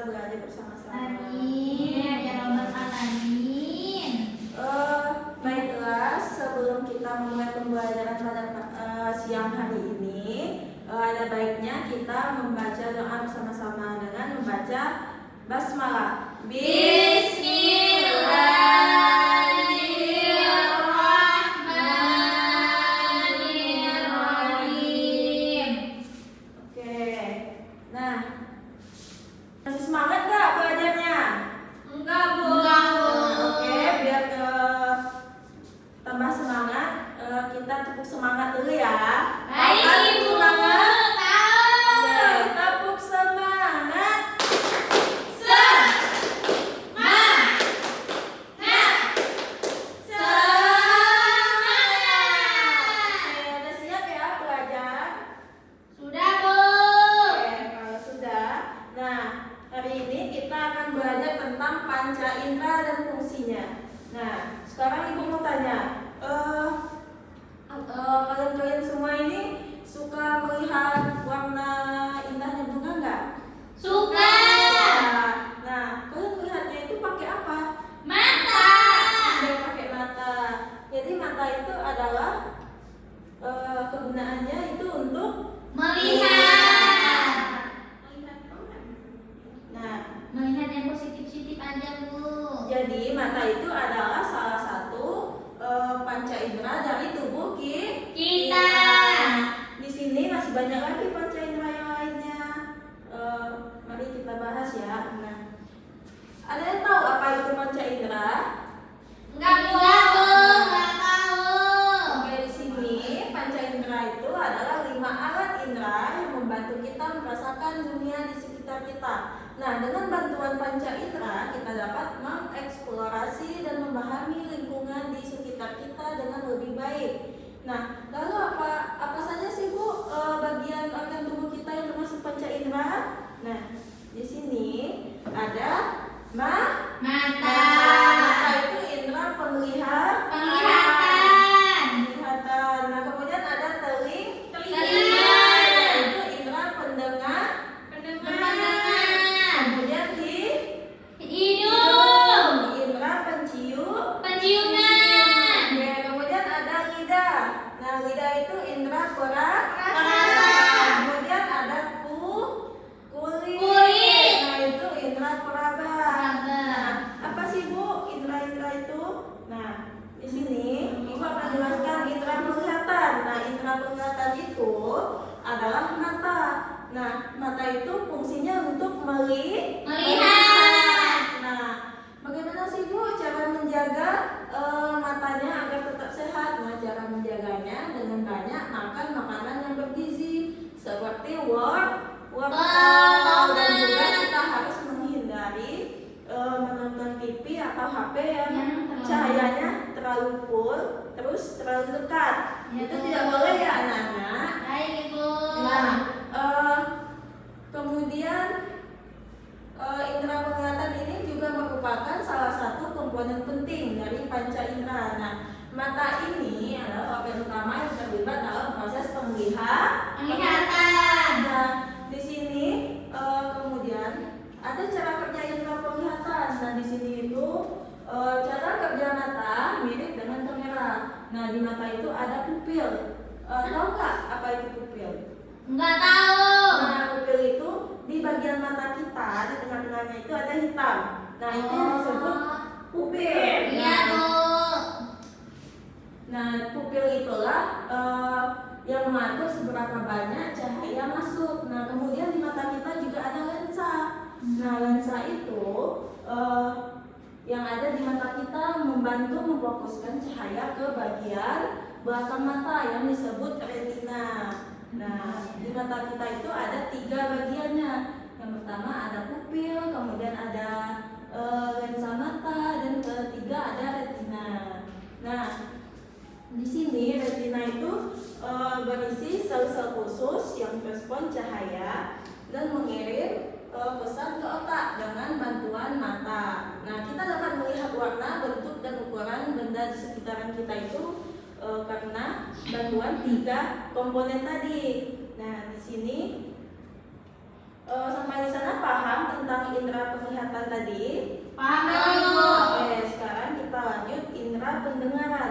belajar bersama-sama. Amin, ya Rabbal Alamin. Baiklah, sebelum kita memulai pembelajaran pada siang hari ini, ada baiknya kita membaca doa bersama-sama dengan membaca basmalah. Bismillahirrahmanirrahim. Oke, nah masih semangat nggak belajarnya? Enggak, Bu. Oke, biar tambah semangat, kita tepuk semangat dulu ya. Baik, Apa tepuk Ibu. semangat? Tahu. Oke, tepuk semangat. Oke, udah siap ya belajar? Sudah, Bu. Oke, kalau sudah, nah hari ini kita akan belajar tentang panca indera dan fungsinya. Nah, sekarang ibu mau tanya, kalian semua ini suka melihat warna indahnya bunga nggak? Suka. Nah, kalian melihatnya itu pakai apa? Mata. Ada pakai mata. Jadi mata itu adalah kegunaannya itu untuk Melihat. Nah, Melihat yang positif-positif aja, Bu. jadi mata itu adalah salah satu panca indera dari tubuh Kita. Nah, di sini masih banyak lagi panca indera yang lainnya. Mari kita bahas ya. Nah, ada yang tahu apa itu panca indera? Enggak, Bu. Enggak tahu. Oke, di sini panca indera itu adalah 5 alat indera yang membantu kita merasakan dunia di sekitar kita. Nah, dengan bantuan panca indera kita dapat mengeksplorasi dan memahami lingkungan di sekitar kita dengan lebih baik. Nah, lalu apa saja sih Bu bagian organ tubuh kita yang termasuk panca indera? Nah, di sini ada Mata. mata itu indera penglihatan. Penglihatan. Nah, kemudian ada telinga. Telinga. Itu indera pendengar. Kemudian Hidung. indera pencium. Penciuman. Oke, kemudian ada lidah. Nah, lidah itu indera perasa. Kemudian ada kulit. Nah, itu indera peraba. Nah, apa sih Bu indera-indera itu? Nah, di sini Ibu akan jelaskan indera penglihatan. Nah, indera penglihatan itu adalah mata. Nah, mata itu fungsinya untuk Melihat. Nah, bagaimana sih Bu cara menjaga matanya agar tetap sehat? Nah, cara menjaganya dengan banyak makan makanan yang bergizi seperti wortel, dan juga kita harus menghindari menonton TV atau HP yang cahayanya terlalu full, terus terlalu dekat. Itu tidak boleh ya anak-anak. Baik, Ibu. Nah, kemudian indera penglihatan ini juga merupakan salah satu komponen penting dari panca indera. Nah, mata ini adalah organ utama yang terlibat dalam proses penglihatan. Nah, di sini kemudian ada cara kerja indera penglihatan. Nah, di sini itu cara kerja mata mirip dengan kamera. Nah, di mata itu ada pupil. Tahu nggak apa itu pupil? Enggak tahu. Nah, pupil itu di bagian mata kita, di tengah-tengahnya itu ada hitam. Nah, itu yang disebut pupil. Iya, Bu. Nah, pupil itulah yang mengatur seberapa banyak cahaya masuk. Nah, kemudian di mata kita juga ada lensa. Nah, lensa itu yang ada di mata kita membantu memfokuskan cahaya ke bagian belakang mata yang disebut retina. Nah, di mata kita itu ada 3 bagiannya. Yang pertama ada pupil, kemudian ada lensa mata, dan ketiga ada retina. Nah, di sini retina itu berisi sel-sel khusus yang merespon cahaya dan mengirim pesan ke otak dengan bantuan mata. Nah, kita dapat melihat warna, bentuk, dan ukuran benda di sekitaran kita itu karena bantuan 3 komponen tadi. Nah, di sini Sampai di sana paham tentang indera penglihatan tadi? Paham Bu. Oke, sekarang kita lanjut indera pendengaran.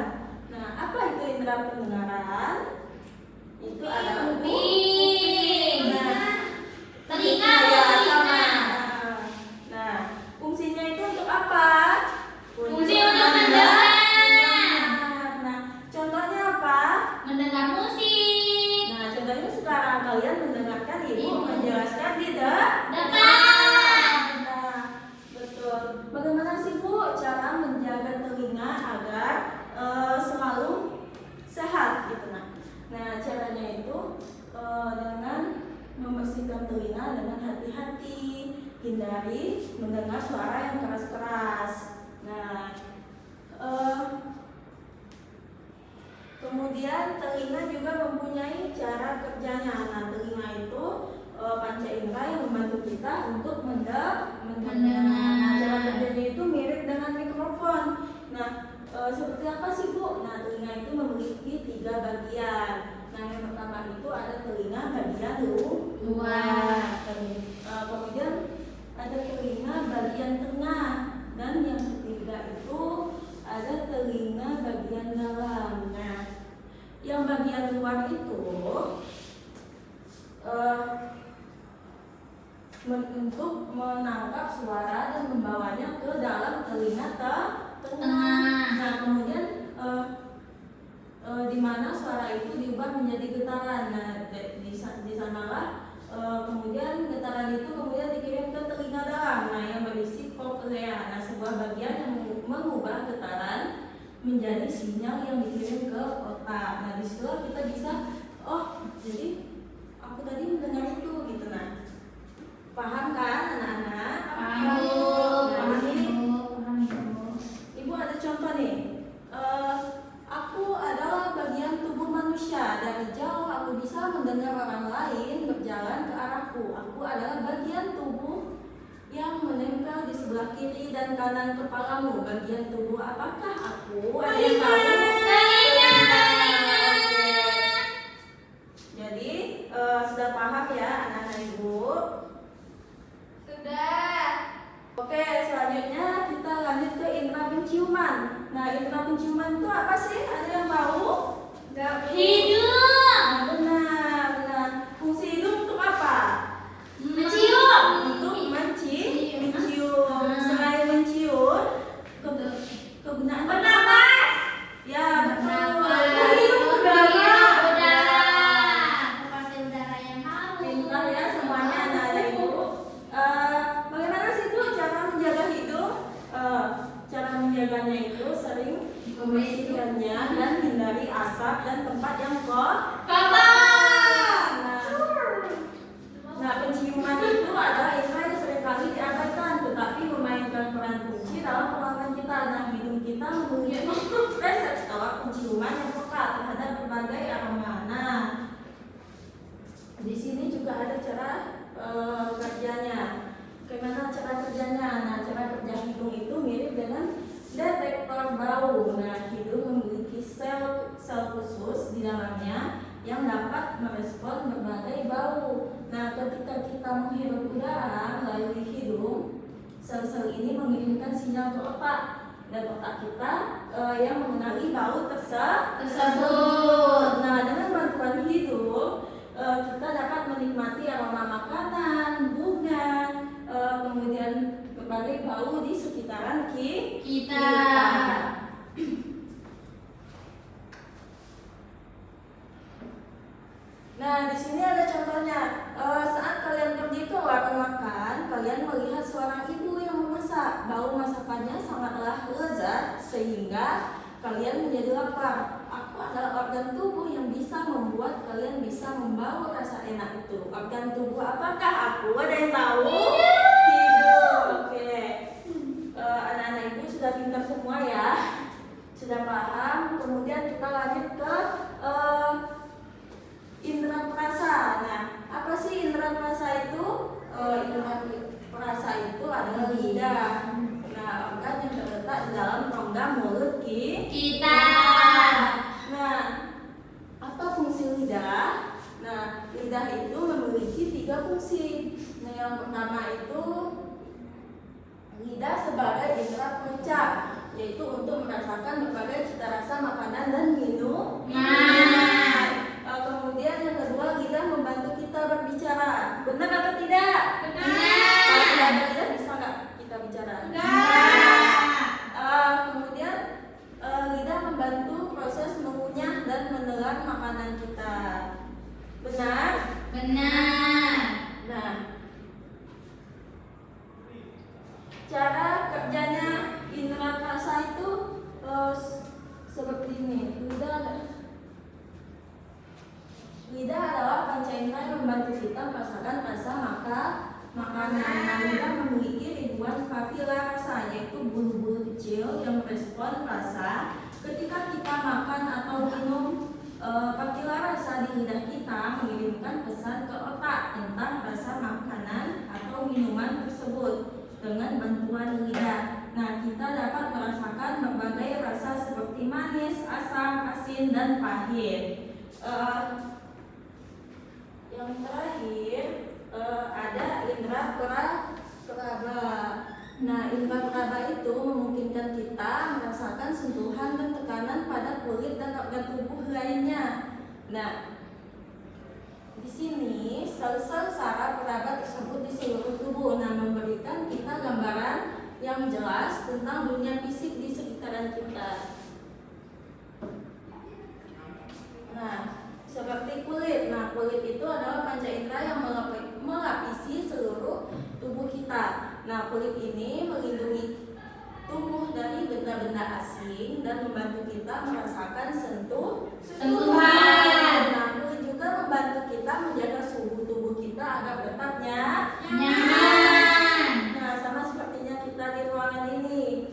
Nah, apa itu indera pendengaran? Itu adalah Kuping. Nah, Telinga. ya, sama. Telinga. Nah, fungsinya itu untuk apa? Fungsi untuk mendengar. Nah, contohnya apa? Mendengar musik. Nah, contohnya sekarang kalian mendengarkan ibu menjelaskan di Depan. Nah, betul. Bagaimana sih Bu cara menjaga telinga agar selalu sehat gitu nah caranya itu dengan membersihkan telinga dengan hati-hati, hindari mendengar suara yang keras-keras. Nah, kemudian telinga juga mempunyai cara kerjanya. Nah, telinga itu panca indera yang membantu kita untuk mendengar. Nah, cara kerjanya itu mirip dengan mikrofon. Nah, seperti apa sih Bu? Nah, telinga itu memiliki 3 bagian. Nah, yang pertama itu ada telinga bagian luar. Kemudian ada telinga bagian tengah, dan yang ketiga itu ada telinga bagian dalam. Nah, yang bagian luar itu untuk menangkap suara dan membawanya ke dalam telinga tengah. Nah, kemudian di mana suara itu diubah menjadi getaran. Nah, di sanalah kemudian getaran itu kemudian dikirim ke telinga dalam. Nah, yang berisi koklea. Nah, sebuah bagian yang mengubah getaran menjadi sinyal yang dikirim ke otak. Nah, di situ kita bisa, oh, jadi aku tadi mendengar itu gitu. Nah, paham kan anak-anak? Paham Bu. Nah, di sini Paham Bu. Ibu ada contoh nih. Aku adalah bagian tubuh manusia. Dari jauh aku bisa mendengar orang lain berjalan ke arahku. Aku adalah bagian tubuh yang menempel di sebelah kiri dan kanan kepalamu. Bagian tubuh apakah aku? Ada yang tahu? Telinga. Oke. Jadi sudah paham ya anak-anak Ibu? Sudah. Oke, selanjutnya kita lanjut ke indera penciuman. Nah, indera penciuman itu apa sih? Ada yang tahu? Hidung. Nah, benar. Fungsi hidung untuk apa? Mencium. Untuk mencium. Selain mencium, kegunaan Bernapas. Ya, betul. Bernapas. Hidung udara. Udara. Seperti udara yang halus. Pintar ya semuanya anak-anak Ibu. Bagaimana sih Bu cara menjaga hidung? Cara menjaganya itu sering membersihkannya dan hindari asap dan tempat yang Kotor. Nah, penciuman itu adalah indera yang seringkali diabaikan, tetapi memainkan peran kunci dalam pengenalan kita. Nah, hidung kita memiliki reseptor penciuman yang peka terhadap berbagai aroma. Nah, di sini juga ada cara kerjanya. Bagaimana cara kerjanya? Nah, cara kerja hidung itu mirip dengan detektor bau. Nah, hidung memiliki sel khusus di dalamnya yang dapat merespon berbagai bau. Nah, ketika kita menghirup udara melalui hidung, sel-sel ini mengirimkan sinyal ke otak, dan otak kita yang mengenali bau tersebut. Nah, dengan bantuan hidung kita dapat menikmati aroma makanan, bunga, kemudian berbagai bau di sekitaran kita. Nah, di sini ada contohnya. Saat kalian pergi ke warung makan, kalian melihat seorang ibu yang memasak. Bau masakannya sangatlah lezat sehingga kalian menjadi lapar. Aku adalah organ tubuh yang bisa membuat kalian bisa membawa rasa enak itu. Organ tubuh apakah aku? Ada yang tahu? Hidung. Oke. Anak-anak Ibu sudah pintar semua ya. Sudah paham. Kemudian kita lanjut ke indera perasa. Nah, apa sih indera perasa itu? Indera perasa itu adalah lidah. Nah, organ yang terletak di dalam rongga mulut kita. Nah, apa fungsi lidah? Nah, lidah itu memiliki 3 3 fungsi. Nah, yang pertama itu lidah sebagai indera pengucap, yaitu untuk merasakan berbagai cita rasa makanan dan minum. Kemudian yang kedua, lidah membantu kita berbicara. Benar atau tidak? Kalau tidak ada lidah bisa nggak kita bicara? Kemudian lidah membantu proses mengunyah dan menelan makanan kita. Benar? Nah, cara kerjanya indera rasa itu seperti ini. Lidah adalah panca indera yang membantu kita merasakan rasa makanan. Nah, lidah memiliki ribuan papila rasa, yaitu bulu-bulu kecil yang merespon rasa. Ketika kita makan atau minum, papila rasa di lidah kita mengirimkan pesan ke otak tentang rasa makanan atau minuman tersebut dengan bantuan lidah. Nah, kita dapat merasakan berbagai rasa seperti manis, asam, asin, dan pahit. Yang terakhir ada indera peraba. Nah, indera peraba itu memungkinkan kita merasakan sentuhan dan tekanan pada kulit dan organ tubuh lainnya. Nah, di sini sel-sel saraf peraba tersebut di seluruh tubuh, nah memberikan kita gambaran yang jelas tentang dunia fisik di sekitaran kita. Nah, seperti kulit. Nah, kulit itu adalah panca indera yang melapisi seluruh tubuh kita. Nah, kulit ini melindungi tubuh dari benda-benda asing dan membantu kita merasakan sentuhan. Nah, kulit juga membantu kita menjaga suhu tubuh kita agar tetap nyaman. Nah, sama sepertinya kita di ruangan ini,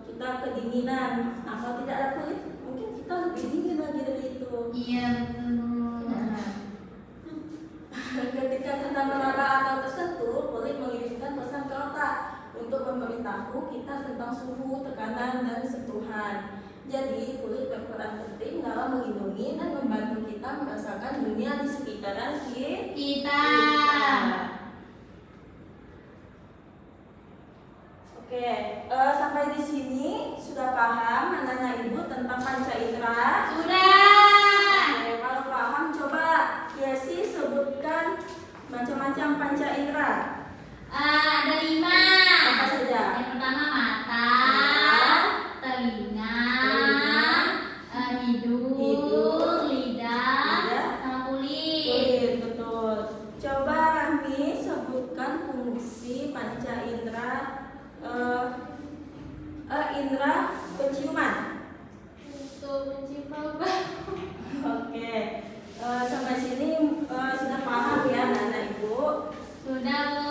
kita kedinginan. Nah, kalau tidak ada kulit, mungkin kita lebih dingin lagi dari itu. Iya, betul. Nah, ketika kita meraba atau tersentuh, kulit mengirimkan pesan ke otak untuk memberitahu kita tentang suhu, tekanan, dan sentuhan. Jadi, kulit berperan penting dalam melindungi dan membantu kita merasakan dunia di sekitaran kita. Oke, sampai di sini sudah paham anak-anak ibu tentang panca indera? Sudah. Oke, kalau paham coba Yesi sebutkan macam-macam panca indera. Ada 5. Apa saja? Yang pertama mata, telinga, hidung, lidah, sama kulit. Betul. Coba Rahmi sebutkan fungsi panca indera indera penciuman. Untuk mencium bau. Oke, sampai sini sudah paham ya anak-anak ibu? Sudah, Bu.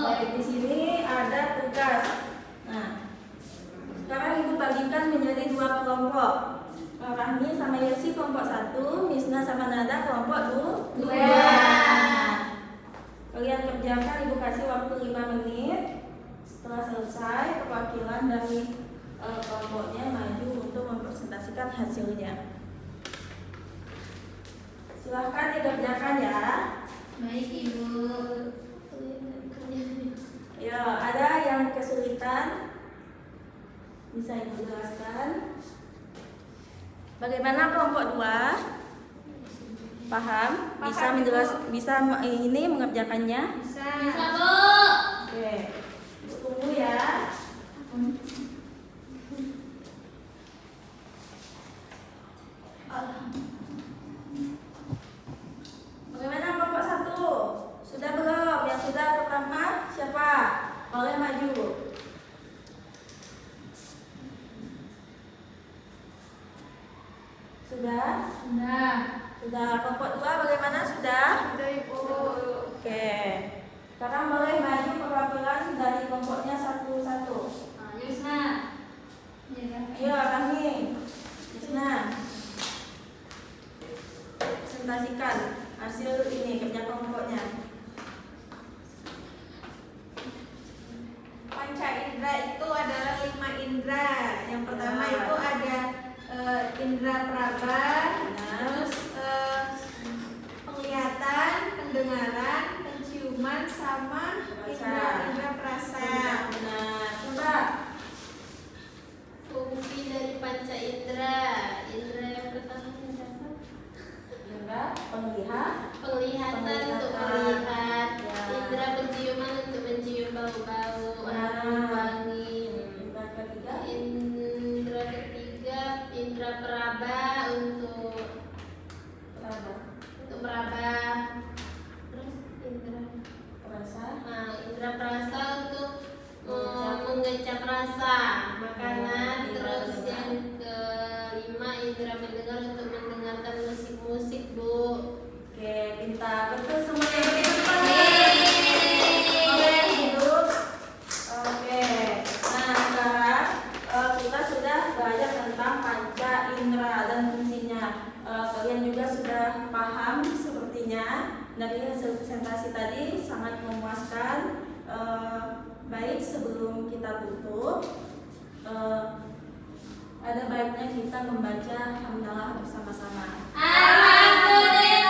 Baik, di sini ada tugas. Nah, sekarang ibu bagikan menjadi 2 kelompok. Rahmi sama Yesi kelompok 1, Misna sama Nada kelompok 2. Kalian kerjakan, ibu kasih waktu 5 menit. Setelah selesai, perwakilan dari kelompoknya maju untuk mempresentasikan hasilnya. Silahkan dikerjakan ya. Baik, Ibu. Ya, ada yang kesulitan? Bisa ibu jelaskan? Bagaimana kelompok 2? Paham? Bisa ini mengerjakannya? Bisa, Bu. Oke. Ibu tunggu ya. Bagaimana kelompok 1? Sudah belum? Yang sudah pertama siapa? Boleh maju. Sudah? Sudah. Kelompok 2 bagaimana? Sudah? Sudah, Ibu. Oke. Sekarang boleh maju perwakilan dari kelompoknya satu-satu. Yusna. Ayo Rahmi. Yusna. Presentasikan hasil ini kerja kelompoknya. Panca indera itu adalah 5 indera. Yang pertama itu ada indera peraba, terus penglihatan, pendengaran, sama Perasa. indra perasa. Benar. Coba. Fungsi dari panca indera. Indera yang pertama indra apa? Indra penglihat. Penglihatan untuk Penglihatan. melihat. Ya. Indra penciuman untuk mencium bau-bau, wangi. Indra ketiga. Indra ketiga, indra peraba untuk Peraba. meraba. Terus indra Perasa. indra perasa untuk mengecap rasa makanan. Terus yang kelima indra mendengar untuk mendengarkan musik-musik, Bu. Oke, pintar. Betul semuanya. Oke, Yeay. hidup. Oke. Nah, sekarang kita sudah belajar tentang panca indera dan fungsinya. Kalian juga sudah paham sepertinya dari hasil presentasi tadi, sangat memuaskan. Baik, sebelum kita tutup, ada baiknya kita membaca hamdalah bersama-sama. Alhamdulillah.